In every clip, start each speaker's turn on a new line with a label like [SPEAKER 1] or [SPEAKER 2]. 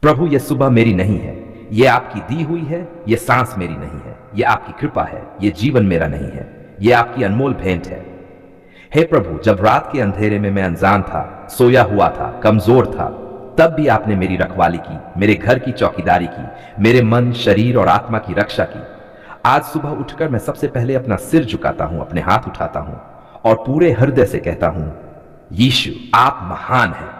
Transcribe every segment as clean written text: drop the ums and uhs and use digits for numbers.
[SPEAKER 1] प्रभु ये सुबह मेरी नहीं है, ये आपकी दी हुई है। ये सांस मेरी नहीं है, ये आपकी कृपा है। ये जीवन मेरा नहीं है, ये आपकी अनमोल भेंट है। हे प्रभु, जब रात के अंधेरे में मैं अनजान था, सोया हुआ था, कमजोर था, तब भी आपने मेरी रखवाली की, मेरे घर की चौकीदारी की, मेरे मन, शरीर और आत्मा की रक्षा की। आज सुबह उठकर मैं सबसे पहले अपना सिर झुकाता हूं, अपने हाथ उठाता हूं और पूरे हृदय से कहता हूं, यीशु आप महान हैं।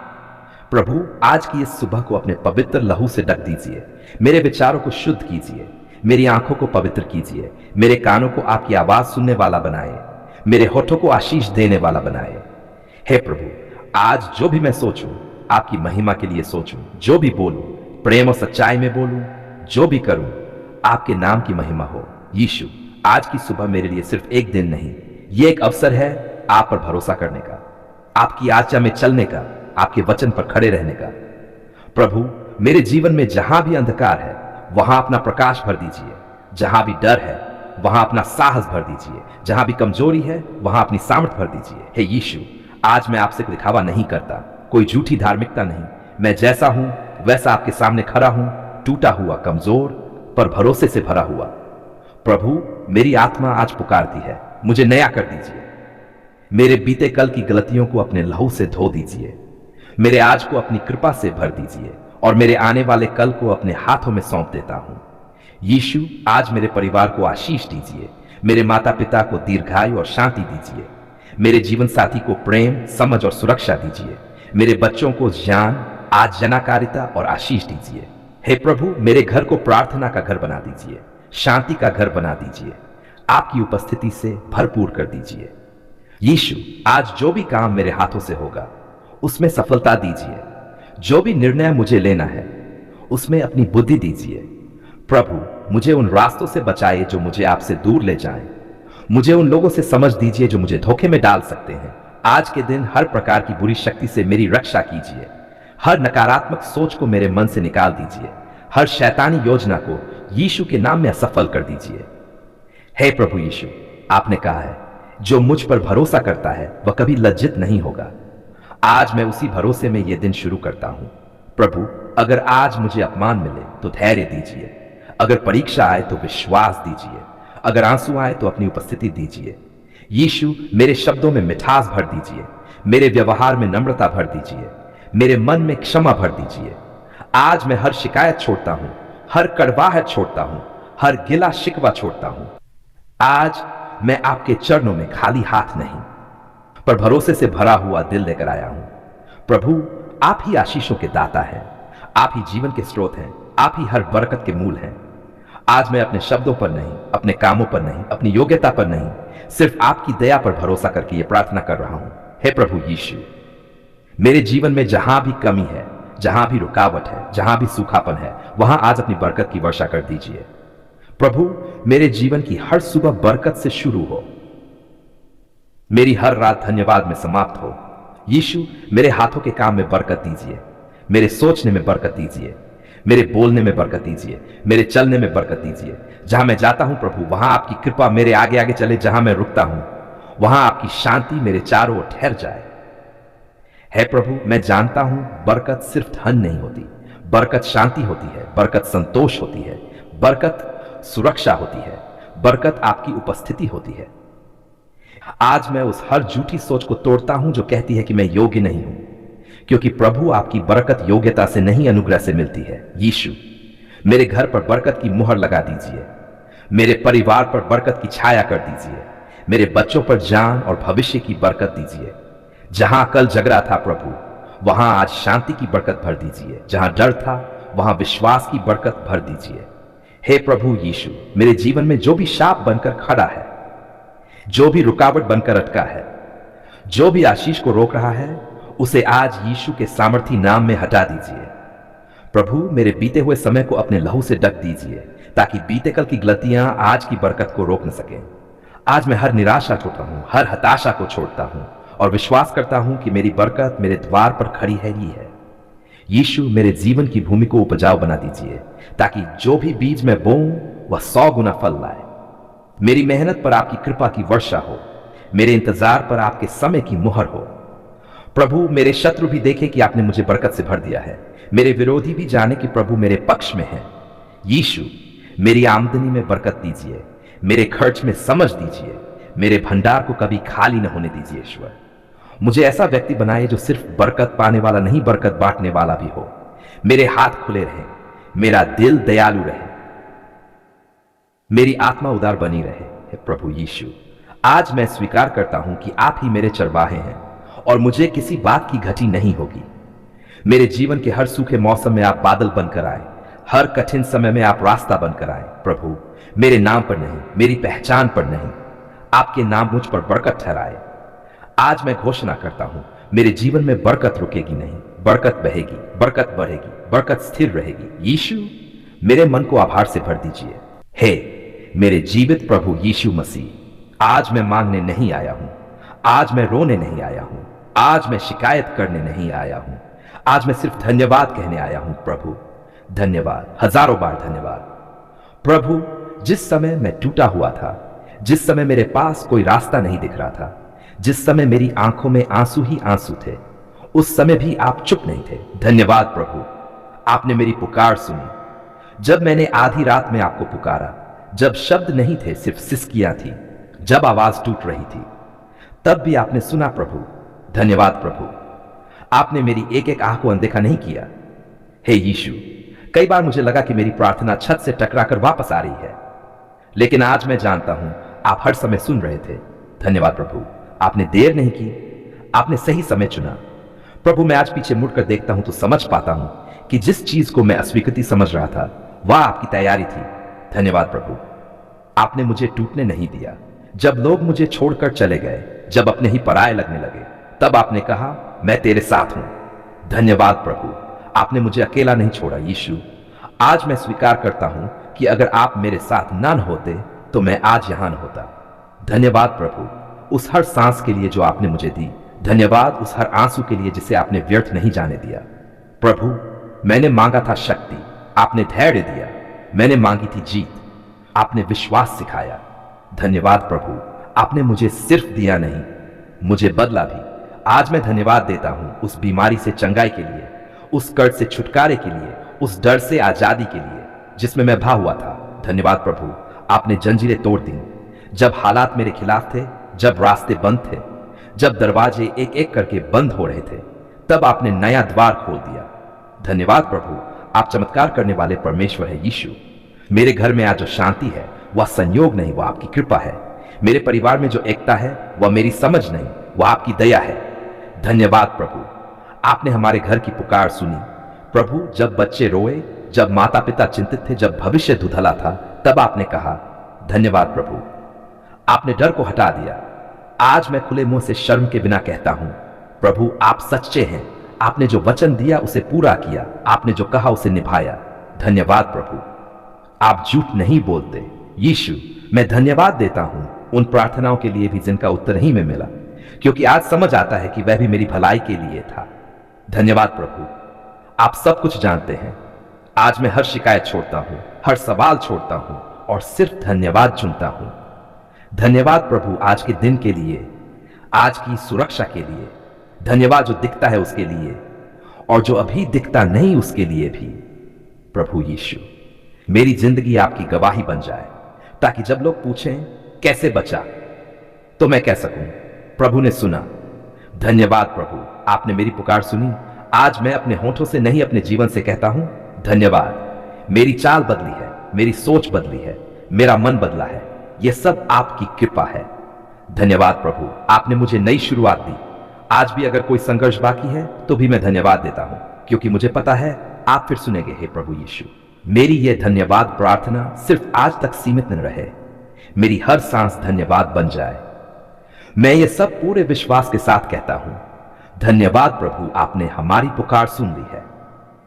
[SPEAKER 1] प्रभु, आज की इस सुबह को अपने पवित्र लहू से ढक दीजिए। मेरे विचारों को शुद्ध कीजिए, मेरी आंखों को पवित्र कीजिए, मेरे कानों को आपकी आवाज सुनने वाला बनाए, मेरे होठों को आशीष देने वाला बनाए। हे प्रभु, आज जो भी मैं सोचूं, आपकी महिमा के लिए सोचूं, जो भी बोलूं, प्रेम और सच्चाई में बोलूं, जो भी करूं, आपके नाम की महिमा हो। यीशु, आज की सुबह मेरे लिए सिर्फ एक दिन नहीं, ये एक अवसर है आप पर भरोसा करने का, आपकी आज्ञा में चलने का, आपके वचन पर खड़े रहने का। प्रभु, मेरे जीवन में जहां भी अंधकार है, वहां अपना प्रकाश भर दीजिए। जहां भी डर है, वहां अपना साहस भर दीजिए। जहां भी कमजोरी है, वहां अपनी सामर्थ भर दीजिए। हे यीशु, आज मैं आपसे दिखावा नहीं करता, कोई झूठी धार्मिकता नहीं। मैं जैसा हूं वैसा आपके सामने खड़ा हूं, टूटा हुआ, कमजोर, पर भरोसे से भरा हुआ। प्रभु, मेरी आत्मा आज पुकारती है, मुझे नया कर दीजिए। मेरे बीते कल की गलतियों को अपने लहू से धो दीजिए, मेरे आज को अपनी कृपा से भर दीजिए और मेरे आने वाले कल को अपने हाथों में सौंप देता हूं। यीशु, आज मेरे परिवार को आशीष दीजिए, मेरे माता पिता को दीर्घायु और शांति दीजिए, मेरे जीवन साथी को प्रेम, समझ और सुरक्षा दीजिए, मेरे बच्चों को ज्ञान, आज्ञाकारिता और आशीष दीजिए। हे प्रभु, मेरे घर को प्रार्थना का घर बना दीजिए, शांति का घर बना दीजिए, आपकी उपस्थिति से भरपूर कर दीजिए। यीशु, आज जो भी काम मेरे हाथों से होगा उसमें सफलता दीजिए। जो भी निर्णय मुझे लेना है उसमें अपनी बुद्धि दीजिए। प्रभु, मुझे उन रास्तों से बचाइए जो मुझे आपसे दूर ले जाएं। मुझे उन लोगों से समझ दीजिए जो मुझे धोखे में डाल सकते हैं। आज के दिन हर प्रकार की बुरी शक्ति से मेरी रक्षा कीजिए। हर नकारात्मक सोच को मेरे मन से निकाल दीजिए। हर शैतानी योजना को यीशु के नाम में असफल कर दीजिए। हे प्रभु यीशु, आपने कहा है, जो मुझ पर भरोसा करता है वह कभी लज्जित नहीं होगा। आज मैं उसी भरोसे में यह दिन शुरू करता हूं। प्रभु, अगर आज मुझे अपमान मिले तो धैर्य दीजिए, अगर परीक्षा आए तो विश्वास दीजिए, अगर आंसू आए तो अपनी उपस्थिति दीजिए। यीशु, मेरे शब्दों में मिठास भर दीजिए, मेरे व्यवहार में नम्रता भर दीजिए, मेरे मन में क्षमा भर दीजिए। आज मैं हर शिकायत छोड़ता हूं, हर कड़वाहट छोड़ता हूं, हर गिला शिकवा छोड़ता हूं। आज मैं आपके चरणों में खाली हाथ नहीं, पर भरोसे से भरा हुआ दिल लेकर आया हूं। प्रभु, आप ही आशीषों के दाता हैं, आप ही जीवन के स्रोत हैं, आप ही हर बरकत के मूल हैं। आज मैं अपने शब्दों पर नहीं, अपने कामों पर नहीं, अपनी योग्यता पर नहीं, सिर्फ आपकी दया पर भरोसा करके यह प्रार्थना कर रहा हूं। हे प्रभु यीशु, मेरे जीवन में जहां भी कमी है, जहां भी रुकावट है, जहां भी सूखापन है, वहां आज अपनी बरकत की वर्षा कर दीजिए। प्रभु, मेरे जीवन की हर सुबह बरकत से शुरू हो, मेरी हर रात धन्यवाद में समाप्त हो। यीशु, मेरे हाथों के काम में बरकत दीजिए, मेरे सोचने में बरकत दीजिए, मेरे बोलने में बरकत दीजिए, मेरे चलने में बरकत दीजिए। जहां मैं जाता हूं प्रभु, वहां आपकी कृपा मेरे आगे आगे चले। जहां मैं रुकता हूं वहां आपकी शांति मेरे चारों ओर ठहर जाए। है प्रभु, मैं जानता हूं बरकत सिर्फ धन नहीं होती, बरकत शांति होती है, बरकत संतोष होती है, बरकत सुरक्षा होती है, बरकत आपकी उपस्थिति होती है। आज मैं उस हर झूठी सोच को तोड़ता हूं जो कहती है कि मैं योग्य नहीं हूं, क्योंकि प्रभु आपकी बरकत योग्यता से नहीं, अनुग्रह से मिलती है। यीशु, मेरे घर पर बरकत की मुहर लगा दीजिए, मेरे परिवार पर बरकत की छाया कर दीजिए, मेरे बच्चों पर जान और भविष्य की बरकत दीजिए। जहां कल झगड़ा था प्रभु, वहां आज शांति की बरकत भर दीजिए। जहां डर था वहां विश्वास की बरकत भर दीजिए। हे प्रभु यीशु, मेरे जीवन में जो भी शाप बनकर खड़ा है, जो भी रुकावट बनकर अटका है, जो भी आशीष को रोक रहा है, उसे आज यीशु के सामर्थी नाम में हटा दीजिए। प्रभु, मेरे बीते हुए समय को अपने लहू से ढक दीजिए, ताकि बीते कल की गलतियां आज की बरकत को रोक न सकें। आज मैं हर निराशा छोड़ता हूं, हर हताशा को छोड़ता हूं और विश्वास करता हूं कि मेरी बरकत मेरे द्वार पर खड़ी है ही है। यीशु, मेरे जीवन की भूमि को उपजाऊ बना दीजिए, ताकि जो भी बीज मैं बोऊं वह 100 गुना फल लाए। मेरी मेहनत पर आपकी कृपा की वर्षा हो, मेरे इंतजार पर आपके समय की मुहर हो। प्रभु, मेरे शत्रु भी देखें कि आपने मुझे बरकत से भर दिया है। मेरे विरोधी भी जाने कि प्रभु मेरे पक्ष में है। यीशु, मेरी आमदनी में बरकत दीजिए, मेरे खर्च में समझ दीजिए, मेरे भंडार को कभी खाली न होने दीजिए। ईश्वर, मुझे ऐसा व्यक्ति बनाए जो सिर्फ बरकत पाने वाला नहीं, बरकत बांटने वाला भी हो। मेरे हाथ खुले रहें, मेरा दिल दयालु रहे, मेरी आत्मा उदार बनी रहे। हे प्रभु यीशु, आज मैं स्वीकार करता हूं कि आप ही मेरे चरवाहे हैं और मुझे किसी बात की घटी नहीं होगी। मेरे जीवन के हर सूखे मौसम में आप बादल बनकर आए, हर कठिन समय में आप रास्ता बनकर आए। प्रभु, मेरे नाम पर नहीं, मेरी पहचान पर नहीं, आपके नाम मुझ पर बरकत ठहराए। आज मैं घोषणा करता हूं, मेरे जीवन में बरकत रुकेगी नहीं, बरकत बहेगी, बरकत बढ़ेगी, बरकत स्थिर रहेगी। यीशु, मेरे मन को आभार से भर दीजिए। हे मेरे जीवित प्रभु यीशु मसीह, आज मैं मांगने नहीं आया हूं, आज मैं रोने नहीं आया हूं, आज मैं शिकायत करने नहीं आया हूं, आज मैं सिर्फ धन्यवाद कहने आया हूं। प्रभु धन्यवाद, हजारों बार धन्यवाद। प्रभु, जिस समय मैं टूटा हुआ था, जिस समय मेरे पास कोई रास्ता नहीं दिख रहा था, जिस समय मेरी आंखों में आंसू ही आंसू थे, उस समय भी आप चुप नहीं थे। धन्यवाद प्रभु, आपने मेरी पुकार सुनी। जब मैंने आधी रात में आपको पुकारा, जब शब्द नहीं थे, सिर्फ सिसकियां थी, जब आवाज टूट रही थी, तब भी आपने सुना। प्रभु धन्यवाद प्रभु, आपने मेरी एक एक आह को अनदेखा नहीं किया। हे यीशु, कई बार मुझे लगा कि मेरी प्रार्थना छत से टकराकर वापस आ रही है, लेकिन आज मैं जानता हूं आप हर समय सुन रहे थे। धन्यवाद प्रभु, आपने देर नहीं की, आपने सही समय चुना। प्रभु, मैं आज पीछे मुड़कर देखता हूं तो समझ पाता हूं कि जिस चीज को मैं अस्वीकृति समझ रहा था, वह आपकी तैयारी थी। धन्यवाद प्रभु, आपने मुझे टूटने नहीं दिया। जब लोग मुझे छोड़कर चले गए, जब अपने ही पराये लगने लगे, तब आपने कहा मैं तेरे साथ हूं। धन्यवाद प्रभु, आपने मुझे अकेला नहीं छोड़ा। यीशु, आज मैं स्वीकार करता हूं कि अगर आप मेरे साथ न होते तो मैं आज यहां न होता। धन्यवाद प्रभु, उस हर सांस के लिए जो आपने मुझे दी। धन्यवाद उस हर आंसू के लिए जिसे आपने व्यर्थ नहीं जाने दिया। प्रभु, मैंने मांगा था शक्ति, आपने धैर्य दिया। मैंने मांगी थी जीत, आपने विश्वास सिखाया। धन्यवाद प्रभु, आपने मुझे सिर्फ दिया नहीं, मुझे बदला भी। आज मैं धन्यवाद देता हूं उस बीमारी से चंगाई के लिए, उस कर्ज से छुटकारे के लिए, उस डर से आजादी के लिए जिसमें मैं भा हुआ था। धन्यवाद प्रभु, आपने जंजीरें तोड़ दी। जब हालात मेरे खिलाफ थे, जब रास्ते बंद थे, जब दरवाजे एक एक करके बंद हो रहे थे, तब आपने नया द्वार खोल दिया। धन्यवाद प्रभु, आप चमत्कार करने वाले परमेश्वर है। यीशु, मेरे घर में आज जो शांति है वह संयोग नहीं, वह आपकी कृपा है। मेरे परिवार में जो एकता है वह मेरी समझ नहीं, वह आपकी दया है। धन्यवाद प्रभु, आपने हमारे घर की पुकार सुनी। प्रभु, जब बच्चे रोए, जब माता पिता चिंतित थे, जब भविष्य धुंधला था, तब आपने कहा धन्यवाद प्रभु, आपने डर को हटा दिया। आज मैं खुले मुंह से शर्म के बिना कहता हूं, प्रभु आप सच्चे हैं। आपने जो वचन दिया उसे पूरा किया, आपने जो कहा उसे निभाया। धन्यवाद प्रभु, आप झूठ नहीं बोलते। यीशु, मैं धन्यवाद देता हूं उन प्रार्थनाओं के लिए भी जिनका उत्तर नहीं में मिला, क्योंकि आज समझ आता है कि वह भी मेरी भलाई के लिए था। धन्यवाद प्रभु, आप सब कुछ जानते हैं। आज मैं हर शिकायत छोड़ता हूं, हर सवाल छोड़ता हूं और सिर्फ धन्यवाद चुनता हूं। धन्यवाद प्रभु, आज के दिन के लिए, आज की सुरक्षा के लिए। धन्यवाद जो दिखता है उसके लिए और जो अभी दिखता नहीं उसके लिए भी। प्रभु यीशु, मेरी जिंदगी आपकी गवाही बन जाए, ताकि जब लोग पूछें कैसे बचा, तो मैं कह सकूं प्रभु ने सुना। धन्यवाद प्रभु, आपने मेरी पुकार सुनी। आज मैं अपने होठों से नहीं, अपने जीवन से कहता हूं धन्यवाद। मेरी चाल बदली है, मेरी सोच बदली है, मेरा मन बदला है। यह सब आपकी कृपा है। धन्यवाद प्रभु, आपने मुझे नई शुरुआत दी। आज भी अगर कोई संघर्ष बाकी है तो भी मैं धन्यवाद देता हूं, क्योंकि मुझे पता है आप फिर सुनेंगे। हे प्रभु यीशु, मेरी यह धन्यवाद प्रार्थना सिर्फ आज तक सीमित न रहे, मेरी हर सांस धन्यवाद बन जाए। मैं ये सब पूरे विश्वास के साथ कहता हूं, धन्यवाद प्रभु, आपने हमारी पुकार सुन ली है।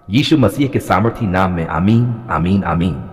[SPEAKER 1] यीशु मसीह के सामर्थी नाम में आमीन, आमीन, आमीन।